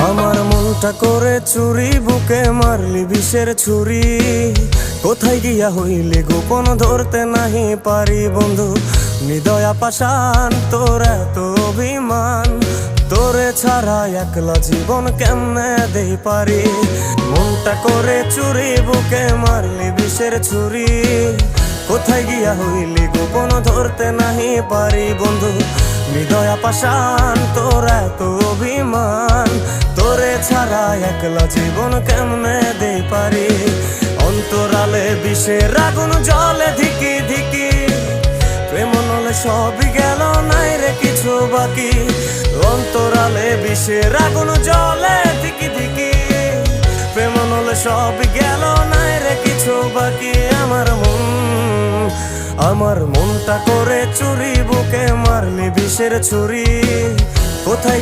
আমার মনটা করে চুরি, বুকে মারলি বিষের ছুরি। কোথায় গিয়া হইলি গোপন ধরতে নাহি পারি বন্ধু। হৃদয়া পাষাণ তোর এত অভিমান, তোরে ছাড়া একলা জীবন কেমনে দেই পারি। মনটা করে চুরি, বুকে মারলি বিষের ছুরি। কোথায় গিয়া হইলি গোপন ধরতে নাহি পারি বন্ধু। হৃদয়া পাষাণ তোর এত অভিমান, তোরে ছাড়া একলা জীবন কেমনে দেই পারি। অন্তরালে বিষের আগুন জ্বলে ধিকি ধিকি, প্রেম নলে সবই গেল নাই রে কিছু বাকি। অন্তরালে বিষের আগুন জ্বলে ধিকি ধিকি, প্রেম নলে সবই গেল নাই রে কিছু বাকি। আমার মনটা করে চুরি, বুকে মারলি বিষের ছুরি। কোথায়